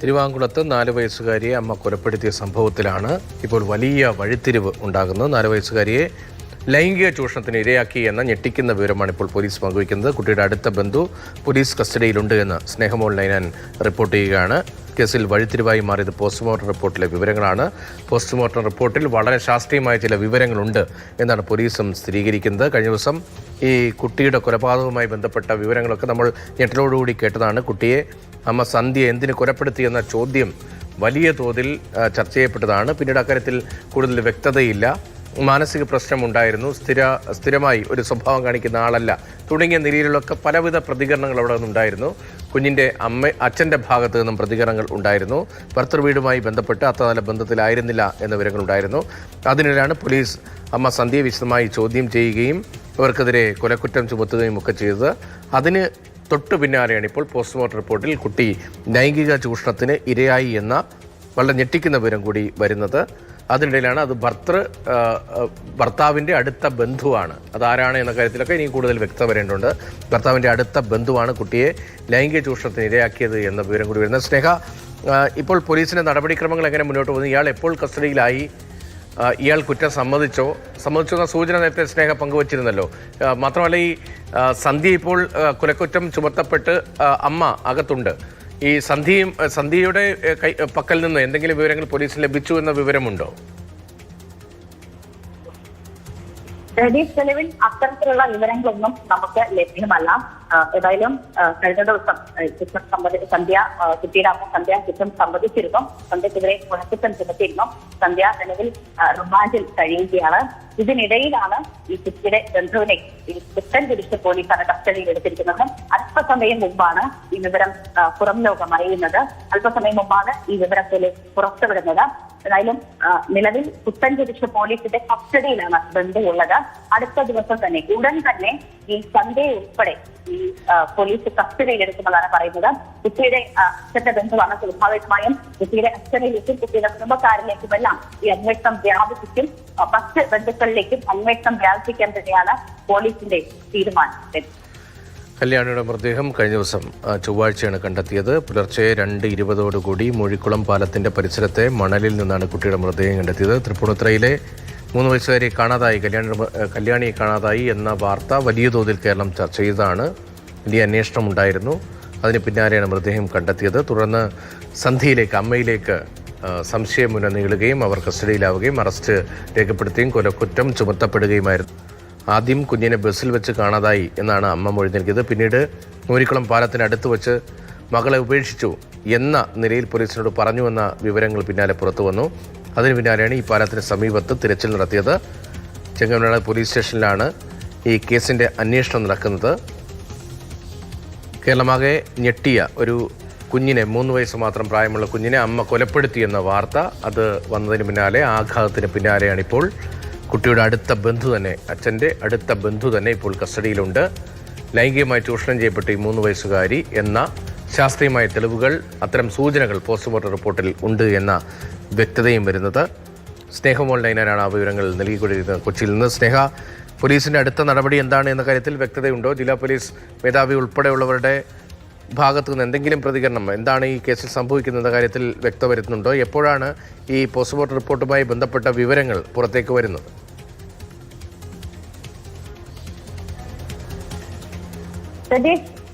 തിരുവാങ്കുളത്ത് 4 വയസ്സുകാരിയെ അമ്മ കൊലപ്പെടുത്തിയ സംഭവത്തിലാണ് ഇപ്പോൾ വലിയ വഴിത്തിരിവ് ഉണ്ടാകുന്നത്. 4 വയസ്സുകാരിയെ ലൈംഗിക ചൂഷണത്തിന് ഇരയാക്കി എന്ന ഞെട്ടിക്കുന്ന വിവരമാണ് ഇപ്പോൾ പോലീസ് പങ്കുവയ്ക്കുന്നത്. കുട്ടിയുടെ അടുത്ത ബന്ധു പോലീസ് കസ്റ്റഡിയിലുണ്ട് എന്ന് സ്നേഹമോൾ നൈനാൻ റിപ്പോർട്ട് ചെയ്യുകയാണ്. കേസിൽ വഴിത്തിരിവായി മാറിയത് പോസ്റ്റ്മോർട്ടം റിപ്പോർട്ടിലെ വിവരങ്ങളാണ്. പോസ്റ്റ്മോർട്ടം റിപ്പോർട്ടിൽ വളരെ ശാസ്ത്രീയമായ ചില വിവരങ്ങളുണ്ട് എന്നാണ് പോലീസും സ്ഥിരീകരിക്കുന്നത്. കഴിഞ്ഞ ദിവസം ഈ കുട്ടിയുടെ കൊലപാതകവുമായി ബന്ധപ്പെട്ട വിവരങ്ങളൊക്കെ നമ്മൾ ഞെട്ടലോടുകൂടി കേട്ടതാണ്. കുട്ടിയെ അമ്മ സന്ധ്യ എന്തിന് കൊലപ്പെടുത്തിയെന്ന ചോദ്യം വലിയ തോതിൽ ചർച്ച ചെയ്യപ്പെട്ടതാണ്. പിന്നീട് അക്കാര്യത്തിൽ കൂടുതൽ വ്യക്തതയില്ല. മാനസിക പ്രശ്നമുണ്ടായിരുന്നു, സ്ഥിരമായി ഒരു സ്വഭാവം കാണിക്കുന്ന ആളല്ല തുടങ്ങിയ നിലയിലൊക്കെ പലവിധ പ്രതികരണങ്ങൾ അവിടെ നിന്നുണ്ടായിരുന്നു. കുഞ്ഞിൻ്റെ അച്ഛൻ്റെ ഭാഗത്തു നിന്നും പ്രതികരണങ്ങൾ ഉണ്ടായിരുന്നു. ഭർത്തൃവീടുമായി ബന്ധപ്പെട്ട് അത്ര നല്ല ബന്ധത്തിലായിരുന്നില്ല എന്ന വിവരങ്ങളുണ്ടായിരുന്നു. അതിനിടെയാണ് പോലീസ് അമ്മ സന്ധ്യയെ വിശദമായി ചോദ്യം ചെയ്യുകയും ഇവർക്കെതിരെ കൊലക്കുറ്റം ചുമത്തുകയും ഒക്കെ ചെയ്തത്. അതിന് തൊട്ടു പിന്നാലെയാണ് ഇപ്പോൾ പോസ്റ്റ്മോർട്ടം റിപ്പോർട്ടിൽ കുട്ടി ലൈംഗിക ചൂഷണത്തിന് ഇരയായി എന്ന വളരെ ഞെട്ടിക്കുന്ന വിവരം കൂടി വരുന്നത്. അതിനിടയിലാണ് അത് ഭർത്താവിൻ്റെ അടുത്ത ബന്ധുവാണ്. അതാരാണ് എന്ന കാര്യത്തിലൊക്കെ ഇനി കൂടുതൽ വ്യക്തത വരേണ്ടതുണ്ട്. ഭർത്താവിൻ്റെ അടുത്ത ബന്ധുവാണ് കുട്ടിയെ ലൈംഗിക ചൂഷണത്തിന് ഇരയാക്കിയത് എന്ന വിവരം കൂടി വരുന്നത്. സ്നേഹ, ഇപ്പോൾ പോലീസിൻ്റെ നടപടിക്രമങ്ങൾ എങ്ങനെ മുന്നോട്ട് പോകുന്നു? ഇയാൾ എപ്പോൾ കസ്റ്റഡിയിലായി? ഇയാൾ കുറ്റം സമ്മതിച്ചോ എന്ന സൂചന നേരത്തെ സ്നേഹ പങ്കുവച്ചിരുന്നല്ലോ. മാത്രമല്ല, ഈ സന്ധ്യ ഇപ്പോൾ കൊലക്കുറ്റം ചുമത്തപ്പെട്ട് അമ്മ അകത്തുണ്ട്. ഈ സന്ധ്യയുടെ പക്കൽ നിന്ന് എന്തെങ്കിലും വിവരങ്ങൾ പോലീസിന് ലഭിച്ചു എന്ന വിവരമുണ്ടോ? തെളിവിൽ അത്തരത്തിലുള്ള വിവരങ്ങളൊന്നും നമുക്ക് ലഭ്യമല്ല. ഏതായാലും കഴിഞ്ഞ ദിവസം കുട്ടിയുടെ അമ്മ സന്ധ്യ കുറ്റം സമ്മതിച്ചിരുന്നു. സന്ധ്യക്കെതിരെ കൊലക്കുറ്റം ചുമത്തിയിരുന്നു. സന്ധ്യ നിലവിൽ റിമാൻഡിൽ കഴിയുകയാണ്. ഇതിനിടയിലാണ് ഈ കുട്ടിയുടെ ബന്ധുവിനെ കുറ്റം തിരിച്ച് പോലീസാണ് കസ്റ്റഡിയിൽ എടുത്തിരിക്കുന്നത്. അല്പസമയം മുമ്പാണ് ഈ വിവരം പുറം ലോകം അറിയുന്നത്. അല്പസമയം മുമ്പാണ് ഈ വിവരം പോലീസ് പുറത്തുവിടുന്നത്. ഏതായാലും നിലവിൽ പുത്തൻകുരിശ് പോലീസിന്റെ കസ്റ്റഡിയിലാണ് ബന്ധുവുള്ളത്. അടുത്ത ദിവസം തന്നെ ഉടൻ തന്നെ ഈ സന്ധ്യയെ ഉൾപ്പെടെ ഈ പോലീസ് കസ്റ്റഡിയിൽ എടുക്കുന്നതാണ് പറയുന്നത്. കുട്ടിയുടെ അച്ഛന്റെ ബന്ധുവാണ്. സ്വാഭാവികമായും കുട്ടിയുടെ അച്ഛനിലേക്കും കുട്ടിയുടെ കുടുംബക്കാരിലേക്കും എല്ലാം ഈ അന്വേഷണം വ്യാപിപ്പിക്കും. മറ്റ് ബന്ധുക്കളിലേക്കും അന്വേഷണം വ്യാപിപ്പിക്കാൻ തന്നെയാണ് പോലീസിന്റെ തീരുമാനം. കല്യാണിയുടെ മൃതദേഹം കഴിഞ്ഞ ദിവസം ചൊവ്വാഴ്ചയാണ് കണ്ടെത്തിയത്. പുലർച്ചെ 2:20 മൂഴിക്കുളം പാലത്തിന്റെ പരിസരത്തെ മണലിൽ നിന്നാണ് കുട്ടിയുടെ മൃതദേഹം കണ്ടെത്തിയത്. തൃപ്പൂണിത്തുറയിലെ 3 വയസ്സുകാരെ കാണാതായി, കല്യാണിയെ കാണാതായി എന്ന വാർത്ത വലിയ തോതിൽ കേരളം ചർച്ച ചെയ്തതാണ്. വലിയ അന്വേഷണം ഉണ്ടായിരുന്നു. അതിന് പിന്നാലെയാണ് മൃതദേഹം കണ്ടെത്തിയത്. തുടർന്ന് സന്ധ്യയിലേക്ക്, അമ്മയിലേക്ക് സംശയം നീളുകയും അവർ കസ്റ്റഡിയിലാവുകയും അറസ്റ്റ് രേഖപ്പെടുത്തുകയും കൊലക്കുറ്റം ചുമത്തപ്പെടുകയുമായിരുന്നു. ആദ്യം കുഞ്ഞിനെ ബസ്സിൽ വെച്ച് കാണാതായി എന്നാണ് അമ്മ മൊഴി നൽകിയത്. പിന്നീട് മൂരിക്കുളം പാലത്തിനടുത്ത് വെച്ച് മകളെ ഉപേക്ഷിച്ചു എന്ന നിലയിൽ പോലീസിനോട് പറഞ്ഞുവെന്ന വിവരങ്ങൾ പിന്നാലെ പുറത്തു വന്നു. അതിന് പിന്നാലെയാണ് ഈ പാലത്തിന് സമീപത്ത് തിരച്ചിൽ നടത്തിയത്. ചെങ്ങന്നൂർ പോലീസ് സ്റ്റേഷനിലാണ് ഈ കേസിൻ്റെ അന്വേഷണം നടക്കുന്നത്. കേരളമാകെ ഞെട്ടിയ ഒരു കുഞ്ഞിനെ, 3 വയസ്സ് മാത്രം പ്രായമുള്ള കുഞ്ഞിനെ അമ്മ കൊലപ്പെടുത്തിയെന്ന വാർത്ത അത് വന്നതിന് പിന്നാലെ, ആഘാതത്തിന് പിന്നാലെയാണ് ഇപ്പോൾ കുട്ടിയുടെ അടുത്ത ബന്ധു തന്നെ, അച്ഛൻ്റെ അടുത്ത ബന്ധു തന്നെ ഇപ്പോൾ കസ്റ്റഡിയിലുണ്ട്. ലൈംഗികമായി ചൂഷണം ചെയ്യപ്പെട്ട ഈ 3 വയസ്സുകാരി എന്ന ശാസ്ത്രീയമായ തെളിവുകൾ, അത്തരം സൂചനകൾ പോസ്റ്റ്മോർട്ടം റിപ്പോർട്ടിൽ ഉണ്ട് എന്ന വ്യക്തതയും വരുന്നത്. സ്നേഹമോൾ നൈനാനാണ് ആ വിവരങ്ങൾ നൽകിക്കൊണ്ടിരിക്കുന്നത് കൊച്ചിയിൽ നിന്ന്. സ്നേഹ, പോലീസിൻ്റെ അടുത്ത നടപടി എന്താണ് എന്ന കാര്യത്തിൽ വ്യക്തതയുണ്ടോ? ജില്ലാ പോലീസ് മേധാവി ഉൾപ്പെടെയുള്ളവരുടെ ഭാഗത്തു നിന്ന് എന്തെങ്കിലും പ്രതികരണം, എന്താണ് ഈ കേസിൽ സംഭവിക്കുന്ന കാര്യത്തിൽ വ്യക്തത വരുത്തുന്നുണ്ടോ? എപ്പോഴാണ് ഈ പോസ്റ്റ്മോർട്ടം റിപ്പോർട്ടുമായി ബന്ധപ്പെട്ട വിവരങ്ങൾ പുറത്തേക്ക് വരുന്നത്?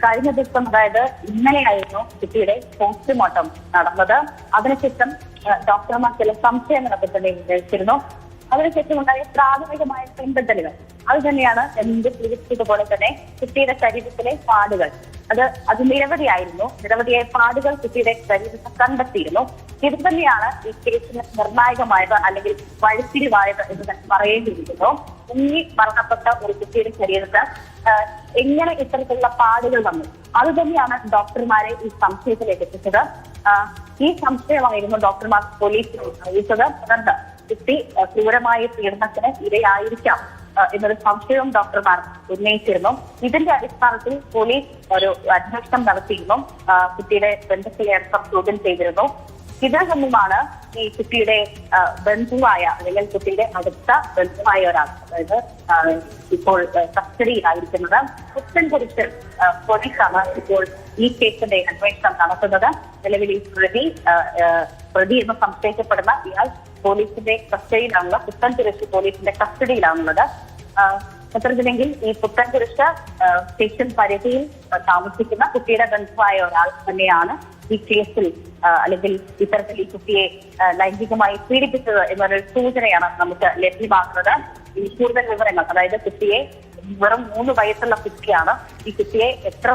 കഴിഞ്ഞ ദിവസം, അതായത് ഇന്നലെയായിരുന്നു കുട്ടിയുടെ പോസ്റ്റ്മോർട്ടം നടന്നത്. അതിനുശേഷം ഡോക്ടർമാർ ചില സംശയങ്ങളൊക്കെ തന്നെ ഉന്നയിച്ചിരുന്നു. അതിനുശേഷം ഉണ്ടായ പ്രാഥമികമായ പിൻബന്ധലുകൾ അത് തന്നെയാണ് എന്ത് സൂചിപ്പിച്ചതുപോലെ തന്നെ കുട്ടിയുടെ ശരീരത്തിലെ പാടുകൾ, അത് നിരവധിയായ പാടുകൾ കുട്ടിയുടെ ശരീരത്തിൽ കണ്ടെത്തിയിരുന്നു. ഇത് തന്നെയാണ് ഈ കേസിന് നിർണായകമായത് അല്ലെങ്കിൽ വഴിത്തിരിവായത് എന്ന് തന്നെ പറയേണ്ടിയിരിക്കുന്നു. മുങ്ങി മരണപ്പെട്ട ഒരു കുട്ടിയുടെ ശരീരത്ത് എങ്ങനെ ഇത്തരത്തിലുള്ള പാടുകൾ വന്നു, അത് തന്നെയാണ് ഡോക്ടർമാരെ ഈ സംശയത്തിലേക്ക് എത്തിച്ചത്. ഈ സംശയമായിരുന്നു ഡോക്ടർമാർ പോലീസിനോട് അറിയിച്ചത്. തുടർന്ന് കുട്ടി ക്രൂരമായ പീഡനത്തിന് ഇരയായിരിക്കാം എന്നൊരു സംശയവും ഡോക്ടർമാർ ഉന്നയിച്ചിരുന്നു. ഇതിന്റെ അടിസ്ഥാനത്തിൽ പോലീസ് ഒരു അന്വേഷണം നടത്തിയിരുന്നു. കുട്ടിയുടെ ബന്ധുക്കളെ അടക്കം ചോദ്യം ചെയ്തിരുന്നു. ഇതിനുമാണ് ഈ കുട്ടിയുടെ ബന്ധുവായ അല്ലെങ്കിൽ കുട്ടിയുടെ അടുത്ത ബന്ധുവായ ഒരാൾ, അതായത് ഇപ്പോൾ കസ്റ്റഡിയിലായിരിക്കുന്നത് പുത്തൻകുരിശ് പോലീസാണ് ഇപ്പോൾ ഈ കേസിന്റെ അന്വേഷണം നടത്തുന്നത്. നിലവിൽ ഈ പ്രതി എന്ന് സംശയിക്കപ്പെടുന്ന ഇയാൾ പോലീസിന്റെ കസ്റ്റഡിയിലാണുള്ളത്, പുത്തൻകുരിശ് പോലീസിന്റെ കസ്റ്റഡിയിലാണുള്ളത്. പത്രത്തിലെങ്കിൽ ഈ പുത്തൻകുരിശ് സ്റ്റേഷൻ പരിധിയിൽ താമസിക്കുന്ന കുട്ടിയുടെ ബന്ധുവായ ഒരാൾ തന്നെയാണ് ഈ കേസിൽ അല്ലെങ്കിൽ ഇത്തരത്തിൽ ഈ കുട്ടിയെ ലൈംഗികമായി പീഡിപ്പിച്ചത് എന്നൊരു സൂചനയാണ് നമുക്ക് ലഭ്യമാകുന്നത്. ഈ കൂടുതൽ വിവരങ്ങൾ, അതായത് കുട്ടിയെ വെറും 3 വയസ്സുള്ള കുട്ടിയാണ്. ഈ കുട്ടിയെ എത്ര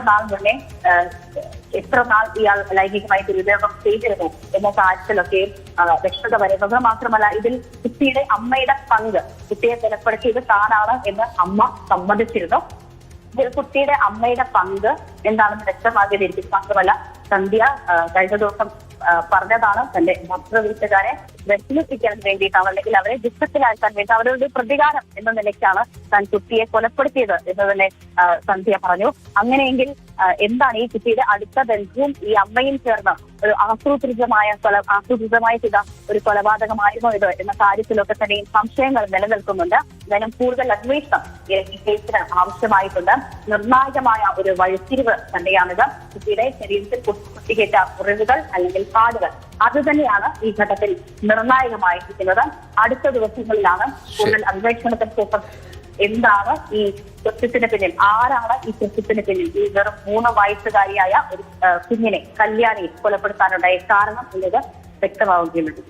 നാൾ ഇയാൾ ലൈംഗികമായി ദുരുപയോഗം ചെയ്തിരുന്നു എന്ന കാര്യത്തിലൊക്കെ വ്യക്തത വരുന്നത് മാത്രമല്ല, ഇതിൽ കുട്ടിയുടെ അമ്മയുടെ പങ്ക്, കുട്ടിയെ കൊലപ്പെടുത്തിയത് താനാണ് എന്ന് അമ്മ സമ്മതിച്ചിരുന്നു. ഇതിൽ കുട്ടിയുടെ അമ്മയുടെ പങ്ക് എന്താണെന്ന് വ്യക്തമാക്കിയിരിക്കും. മാത്രമല്ല സന്ധ്യ കഴിഞ്ഞ ദിവസം പറഞ്ഞതാണ് തന്റെ ഭർത്തൃ വീട്ടുകാരെ വിഷമിപ്പിക്കാൻ വേണ്ടിയിട്ടാണ്, അല്ലെങ്കിൽ അവരെ ദുഃഖത്തിലാക്കാൻ വേണ്ടി അവരുടെ പ്രതികാരം എന്ന നിലയ്ക്കാണ് താൻ കുട്ടിയെ കൊലപ്പെടുത്തിയത് എന്ന് തന്നെ സന്ധ്യ പറഞ്ഞു. അങ്ങനെയെങ്കിൽ എന്താണ് ഈ കുട്ടിയുടെ അടുത്ത ബന്ധുവും ഈ അമ്മയും ചേർന്ന് ഒരു ആസൂത്രിതമായി ചെയ്ത ഒരു കൊലപാതകമായിരുന്നോ ഇത് എന്ന കാര്യത്തിലൊക്കെ തന്നെയും സംശയങ്ങൾ നിലനിൽക്കുന്നുണ്ട്. എന്തായാലും കൂടുതൽ അന്വേഷണം ഈ കേസിന് ആവശ്യമായിട്ടുണ്ട്. നിർണായകമായ ഒരു വഴിത്തിരിവ് തന്നെയാണിത്. കുട്ടിയുടെ ശരീരത്തിൽ കുട്ടിക്കേറ്റ മുറിവുകൾ അല്ലെങ്കിൽ പാടുകൾ അത് തന്നെയാണ് ഈ ഘട്ടത്തിൽ നിർണായകമായിരിക്കുന്നത്. അടുത്ത ദിവസങ്ങളിലാണ് കൂടുതൽ അന്വേഷണത്തിന് ശേഷം എന്താണ് ഈ കൃത്യത്തിന് പിന്നിൽ, ആരാണ് ഈ കൃത്യത്തിന് പിന്നിൽ, ഈ വെറും 3 വയസ്സുകാരിയായ ഒരു കുഞ്ഞിനെ, കല്യാണിയെ കൊലപ്പെടുത്താനുണ്ടായ കാരണം എന്നത് വ്യക്തമാവുകയുള്ളൂ.